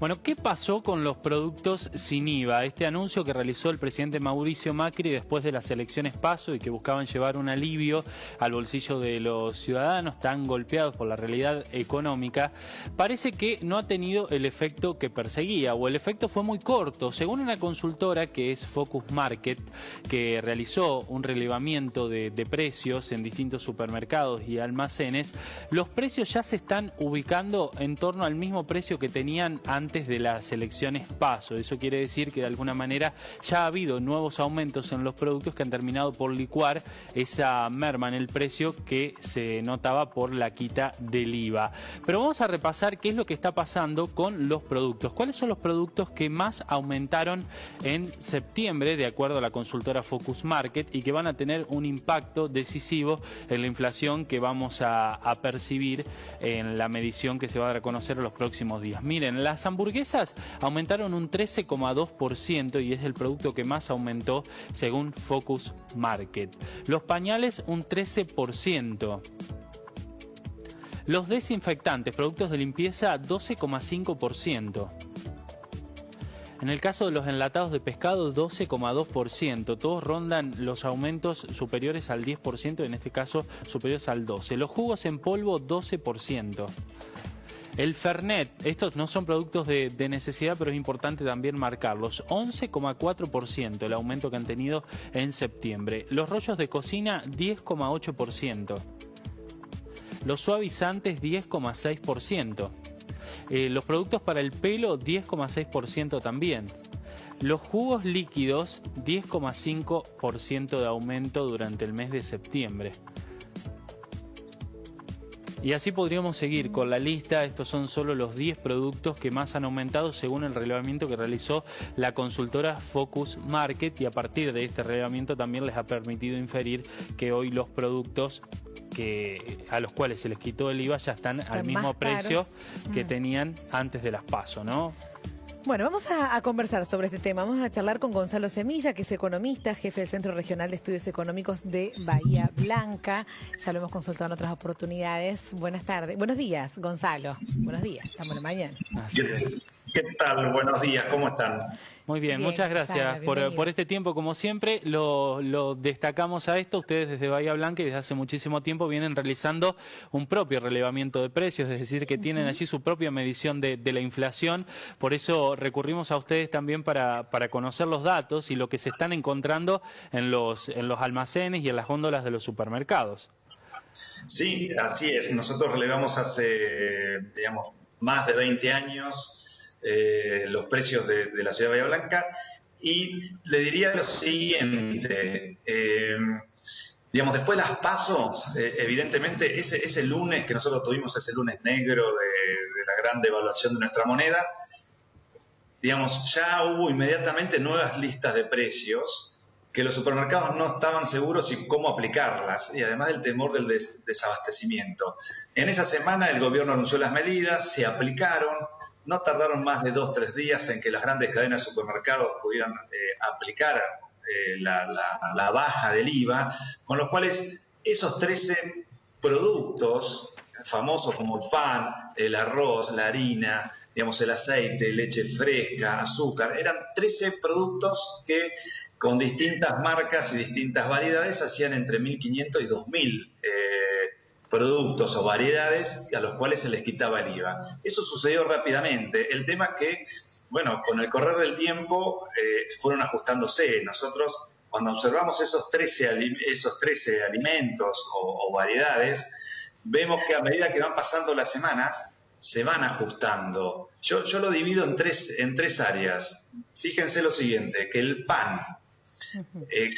Bueno, ¿qué pasó con los productos sin IVA? Este anuncio que realizó el presidente Mauricio Macri después de las elecciones PASO y que buscaban llevar un alivio al bolsillo de los ciudadanos tan golpeados por la realidad económica, parece que no ha tenido el efecto que perseguía, o el efecto fue muy corto. Según una consultora que es Focus Market, que realizó un relevamiento de precios en distintos supermercados y almacenes, los precios ya se están ubicando en torno al mismo precio que tenían antes de las elecciones PASO. Eso quiere decir que de alguna manera ya ha habido nuevos aumentos en los productos que han terminado por licuar esa merma en el precio que se notaba por la quita del IVA. Pero vamos a repasar qué es lo que está pasando con los productos. ¿Cuáles son los productos que más aumentaron en septiembre, de acuerdo a la consultora Focus Market, y que van a tener un impacto decisivo en la inflación que vamos a percibir en la medición que se va a dar a conocer en los próximos días? Miren, las hamburguesas aumentaron un 13,2% y es el producto que más aumentó según Focus Market. Los pañales un 13%. Los desinfectantes, productos de limpieza, 12,5%. En el caso de los enlatados de pescado, 12,2%. Todos rondan los aumentos superiores al 10%, en este caso superiores al 12%. Los jugos en polvo, 12%. El Fernet, estos no son productos de necesidad, pero es importante también marcarlos. 11,4% el aumento que han tenido en septiembre. Los rollos de cocina, 10,8%. Los suavizantes, 10,6%. Los productos para el pelo, 10,6% también. Los jugos líquidos, 10,5% de aumento durante el mes de septiembre. Y así podríamos seguir con la lista. Estos son solo los 10 productos que más han aumentado según el relevamiento que realizó la consultora Focus Market, y a partir de este relevamiento también les ha permitido inferir que hoy los productos a los cuales se les quitó el IVA ya están al mismo precio que tenían antes de las PASO, ¿no? Bueno, vamos a conversar sobre este tema. Vamos a charlar con Gonzalo Semilla, que es economista, jefe del Centro Regional de Estudios Económicos de Bahía Blanca. Ya lo hemos consultado en otras oportunidades. Buenas tardes. Buenos días, Gonzalo. Buenos días. Estamos en la mañana. ¿Qué tal? Buenos días. ¿Cómo están? Muy bien, muchas gracias por este tiempo. Como siempre, lo destacamos a esto. Ustedes desde Bahía Blanca y desde hace muchísimo tiempo vienen realizando un propio relevamiento de precios, es decir, que tienen allí su propia medición de la inflación. Por eso recurrimos a ustedes también para conocer los datos y lo que se están encontrando en los almacenes y en las góndolas de los supermercados. Sí, así es. Nosotros relevamos hace, digamos, más de 20 años los precios de la ciudad de Bahía Blanca, y le diría lo siguiente, digamos, después de las PASO, evidentemente ese lunes que nosotros tuvimos, ese lunes negro de la gran devaluación de nuestra moneda, digamos, ya hubo inmediatamente nuevas listas de precios que los supermercados no estaban seguros y cómo aplicarlas, y además del temor del desabastecimiento. En esa semana el gobierno anunció las medidas, se aplicaron. No tardaron más de 2 o 3 días en que las grandes cadenas de supermercados pudieran aplicar la baja del IVA, con los cuales esos 13 productos famosos como el pan, el arroz, la harina, digamos, el aceite, leche fresca, azúcar, eran 13 productos que con distintas marcas y distintas variedades hacían entre 1.500 y 2.000 productos o variedades a los cuales se les quitaba el IVA. Eso sucedió rápidamente. El tema es que, bueno, con el correr del tiempo fueron ajustándose. Nosotros, cuando observamos esos 13 alimentos o variedades, vemos que a medida que van pasando las semanas, se van ajustando. Yo lo divido en tres áreas. Fíjense lo siguiente, que el pan,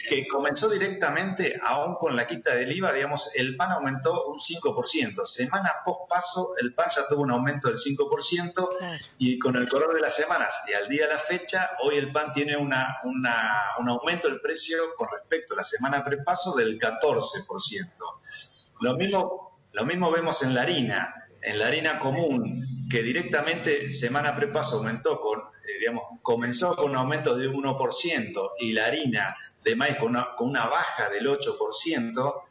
que comenzó directamente, aún con la quita del IVA, digamos, el pan aumentó un 5%. Semana post paso, el pan ya tuvo un aumento del 5%, y con el correr de las semanas y al día de la fecha, hoy el pan tiene un aumento del precio con respecto a la semana prepaso del 14%. Lo mismo vemos en la harina. En la harina común, que directamente semana prepaso aumentó comenzó con un aumento de un 1%, y la harina de maíz con una baja del 8%,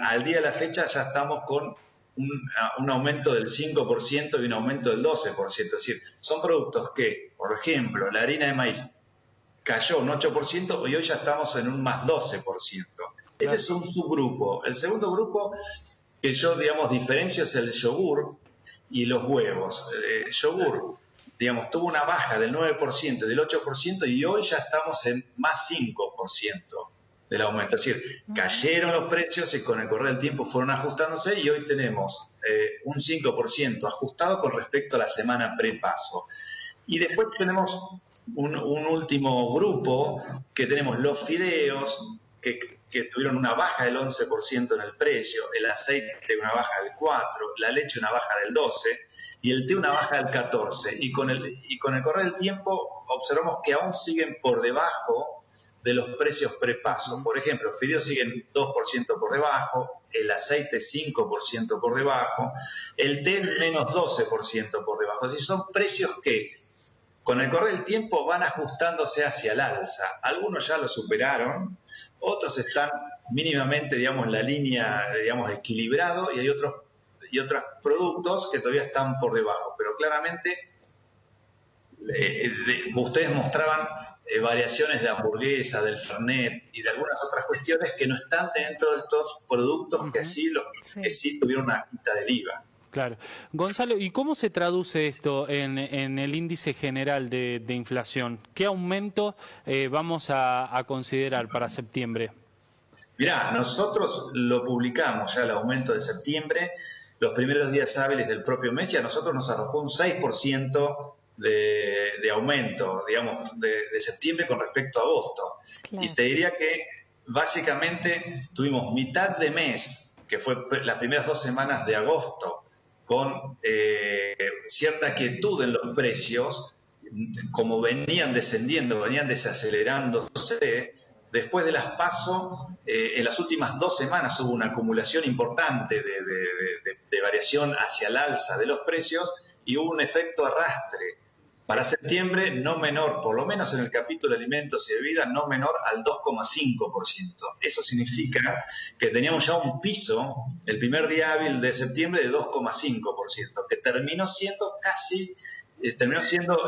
al día de la fecha ya estamos con un aumento del 5% y un aumento del 12%. Es decir, son productos que, por ejemplo, la harina de maíz cayó un 8% y hoy ya estamos en un más 12%. Ese es un subgrupo. El segundo grupo que yo, digamos, diferencio es el yogur y los huevos. El yogur, digamos, tuvo una baja del 9% y del 8% y hoy ya estamos en más 5% del aumento. Es decir, cayeron los precios y con el correr del tiempo fueron ajustándose y hoy tenemos un 5% ajustado con respecto a la semana prepaso. Y después tenemos un último grupo que tenemos los fideos, que tuvieron una baja del 11% en el precio, el aceite una baja del 4%, la leche una baja del 12% y el té una baja del 14%. Y con el correr del tiempo observamos que aún siguen por debajo de los precios prepaso. Por ejemplo, los fideos siguen 2% por debajo, el aceite 5% por debajo, el té menos 12% por debajo. Es decir, son precios que con el correr del tiempo van ajustándose hacia el alza. Algunos ya lo superaron, otros están mínimamente, digamos, en la línea, digamos, equilibrado, y hay otros productos que todavía están por debajo. Pero claramente ustedes mostraban variaciones de hamburguesa, del Fernet y de algunas otras cuestiones que no están dentro de estos productos que sí tuvieron una quita del IVA. Claro. Gonzalo, ¿y cómo se traduce esto en el índice general de inflación? ¿Qué aumento vamos a considerar para septiembre? Mirá, nosotros lo publicamos ya el aumento de septiembre, los primeros días hábiles del propio mes, y a nosotros nos arrojó un 6% de aumento, digamos, de septiembre con respecto a agosto. Claro. Y te diría que básicamente tuvimos mitad de mes, que fue las primeras 2 semanas de agosto, con cierta quietud en los precios, como venían descendiendo, venían desacelerándose. Después de las PASO, en las últimas 2 semanas hubo una acumulación importante de variación hacia el alza de los precios y hubo un efecto arrastre. Para septiembre, no menor, por lo menos en el capítulo de alimentos y bebidas, no menor al 2,5%. Eso significa que teníamos ya un piso, el primer día hábil de septiembre, de 2,5%, que terminó siendo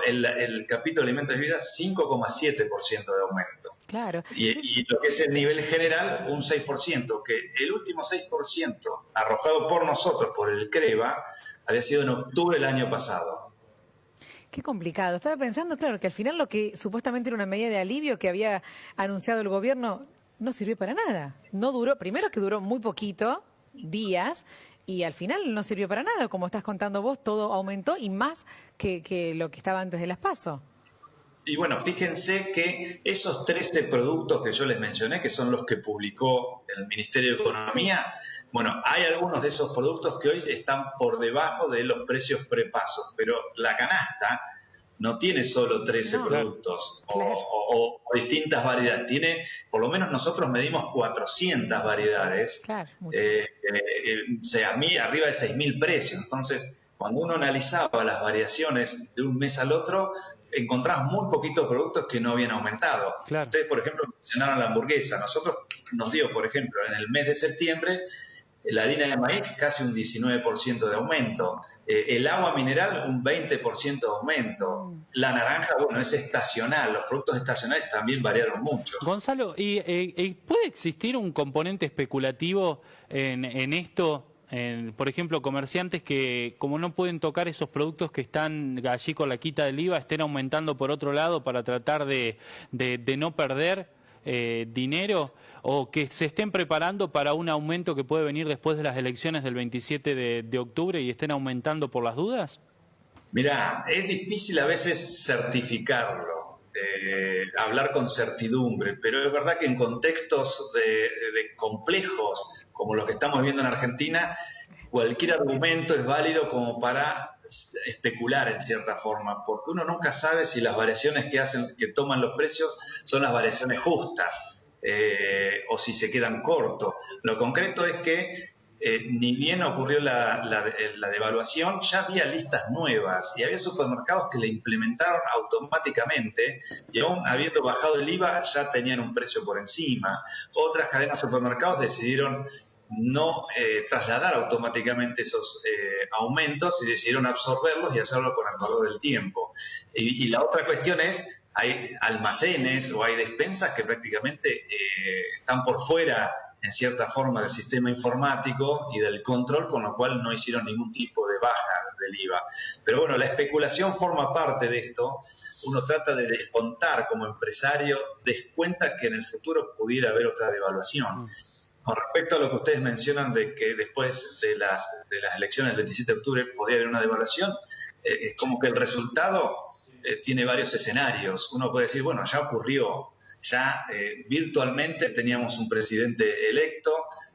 el capítulo de alimentos y bebidas 5,7% de aumento. Claro. Y lo que es el nivel general, un 6%, que el último 6% arrojado por nosotros, por el CREVA, había sido en octubre del año pasado. Qué complicado. Estaba pensando, claro, que al final lo que supuestamente era una medida de alivio que había anunciado el gobierno no sirvió para nada. No duró, primero que duró muy poquito, días, y al final no sirvió para nada. Como estás contando vos, todo aumentó y más que lo que estaba antes de las PASO. Y bueno, fíjense que esos 13 productos que yo les mencioné, que son los que publicó el Ministerio de Economía, bueno, hay algunos de esos productos que hoy están por debajo de los precios prepasos, pero la canasta no tiene solo 13 productos o distintas variedades, tiene, por lo menos nosotros medimos 400 variedades, arriba de 6.000 precios. Entonces, cuando uno analizaba las variaciones de un mes al otro, encontramos muy poquitos productos que no habían aumentado. Claro. Ustedes, por ejemplo, mencionaron la hamburguesa. Nosotros nos dio, por ejemplo, en el mes de septiembre, la harina de maíz casi un 19% de aumento, el agua mineral un 20% de aumento, la naranja, bueno, es estacional, los productos estacionales también variaron mucho. Gonzalo, ¿y puede existir un componente especulativo en esto? Por ejemplo, comerciantes que, como no pueden tocar esos productos que están allí con la quita del IVA, estén aumentando por otro lado para tratar de no perder dinero, o que se estén preparando para un aumento que puede venir después de las elecciones del 27 de octubre y estén aumentando por las dudas? Mirá, es difícil a veces certificarlo, hablar con certidumbre, pero es verdad que en contextos de complejos como los que estamos viendo en Argentina, cualquier argumento es válido como para especular en cierta forma, porque uno nunca sabe si las variaciones que toman los precios son las variaciones justas o si se quedan cortos. Lo concreto es que ni bien ocurrió la devaluación, ya había listas nuevas y había supermercados que la implementaron automáticamente y aún habiendo bajado el IVA ya tenían un precio por encima. Otras cadenas de supermercados decidieron no trasladar automáticamente esos aumentos y decidieron absorberlos y hacerlo con el valor del tiempo. Y la otra cuestión es, hay almacenes o hay despensas que prácticamente están por fuera, en cierta forma, del sistema informático y del control, con lo cual no hicieron ningún tipo de baja del IVA. Pero bueno, la especulación forma parte de esto. Uno trata de descontar como empresario, descuenta que en el futuro pudiera haber otra devaluación. Con respecto a lo que ustedes mencionan de que después de las elecciones del 27 de octubre podría haber una devaluación, es como que el resultado tiene varios escenarios. Uno puede decir, bueno, ya ocurrió, ya virtualmente teníamos un presidente electo.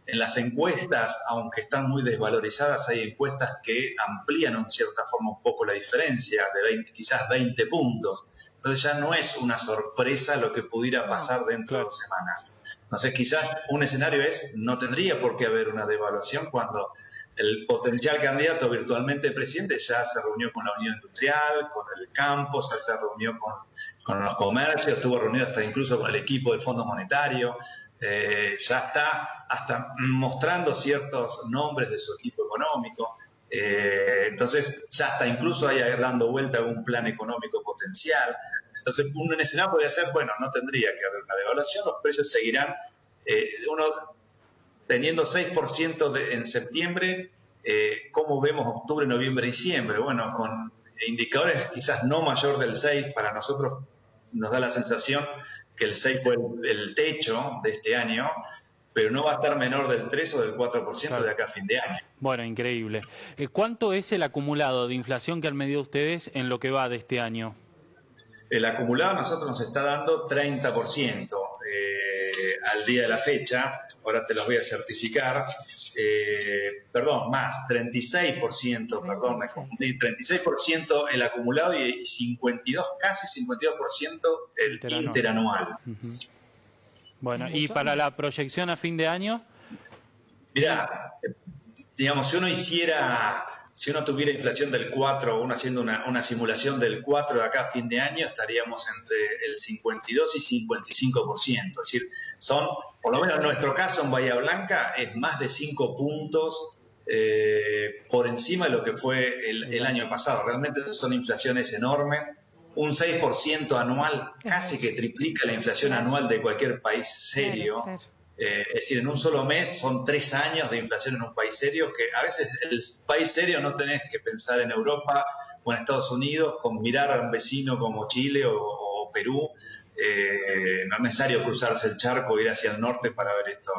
En las encuestas, aunque están muy desvalorizadas, hay encuestas que amplían en cierta forma un poco la diferencia, de quizás 20 puntos. Entonces ya no es una sorpresa lo que pudiera pasar dentro de 2 semanas. Entonces quizás un escenario es, no tendría por qué haber una devaluación cuando el potencial candidato virtualmente presidente ya se reunió con la Unión Industrial, con el campo, ya se reunió con los comercios, estuvo reunido hasta incluso con el equipo del Fondo Monetario, ya está hasta mostrando ciertos nombres de su equipo económico. Entonces ya está incluso ahí dando vuelta a un plan económico potencial. Entonces un escenario podría ser, bueno, no tendría que haber una devaluación, los precios seguirán, uno teniendo 6% en septiembre, ¿cómo vemos octubre, noviembre, diciembre? Bueno, con indicadores quizás no mayor del 6, para nosotros nos da la sensación que el 6 fue el techo de este año, pero no va a estar menor del 3 o del 4% de acá a fin de año. Bueno, increíble. ¿Cuánto es el acumulado de inflación que han medido ustedes en lo que va de este año? El acumulado a nosotros nos está dando 30% al día de la fecha. Ahora te los voy a certificar. Perdón, más, 36%, perdón, me confundí. 36% el acumulado y 52, casi 52% el interanual. Bueno, ¿y para la proyección a fin de año? Mirá, digamos, si uno tuviera inflación del 4, uno haciendo una simulación del 4 de acá a fin de año, estaríamos entre el 52 y 55%. Es decir, son, por lo menos en nuestro caso en Bahía Blanca, es más de 5 puntos por encima de lo que fue el año pasado. Realmente son inflaciones enormes. Un 6% anual casi que triplica la inflación anual de cualquier país serio. Es decir, en un solo mes son 3 años de inflación en un país serio, que a veces el país serio no tenés que pensar en Europa o en Estados Unidos, con mirar a un vecino como Chile o Perú. No es necesario cruzarse el charco, ir hacia el norte para ver estas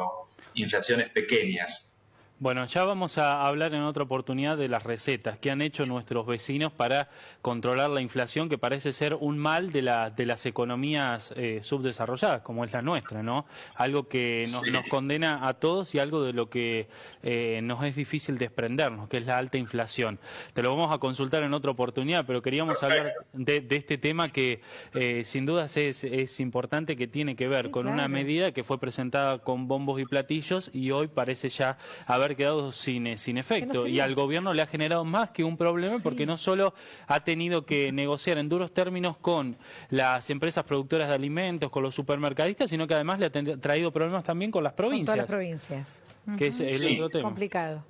inflaciones pequeñas. Bueno, ya vamos a hablar en otra oportunidad de las recetas que han hecho nuestros vecinos para controlar la inflación, que parece ser un mal de las economías subdesarrolladas, como es la nuestra, ¿no? Algo que nos condena a todos y algo de lo que nos es difícil desprendernos, que es la alta inflación. Te lo vamos a consultar en otra oportunidad, pero queríamos hablar de este tema que sin dudas es importante, que tiene que ver con una medida que fue presentada con bombos y platillos y hoy parece ya haber quedado sin efecto, y al gobierno le ha generado más que un problema, porque no solo ha tenido que negociar en duros términos con las empresas productoras de alimentos, con los supermercadistas, sino que además le ha traído problemas también con las provincias. Con todas las provincias. Que es el otro tema. Complicado.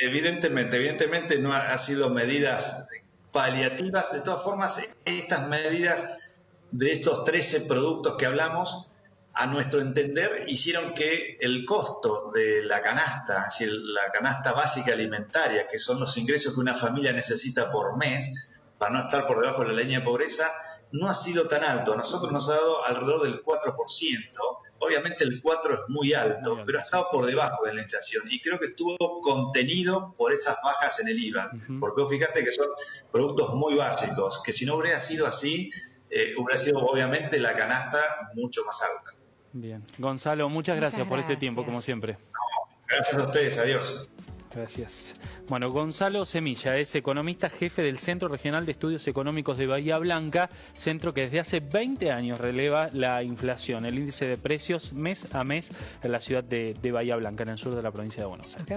Evidentemente no ha sido medidas paliativas. De todas formas, estas medidas de estos 13 productos que hablamos, a nuestro entender, hicieron que el costo de la canasta, es decir, la canasta básica alimentaria, que son los ingresos que una familia necesita por mes para no estar por debajo de la línea de pobreza, no ha sido tan alto. A nosotros nos ha dado alrededor del 4%. Obviamente el 4 es muy alto, pero ha estado por debajo de la inflación y creo que estuvo contenido por esas bajas en el IVA. Porque vos fíjate que son productos muy básicos, que si no hubiera sido así, hubiera sido obviamente la canasta mucho más alta. Bien. Gonzalo, muchas gracias por este tiempo, como siempre. Gracias a ustedes, adiós. Gracias. Bueno, Gonzalo Semilla es economista jefe del Centro Regional de Estudios Económicos de Bahía Blanca, centro que desde hace 20 años releva la inflación, el índice de precios mes a mes en la ciudad de Bahía Blanca, en el sur de la provincia de Buenos Aires.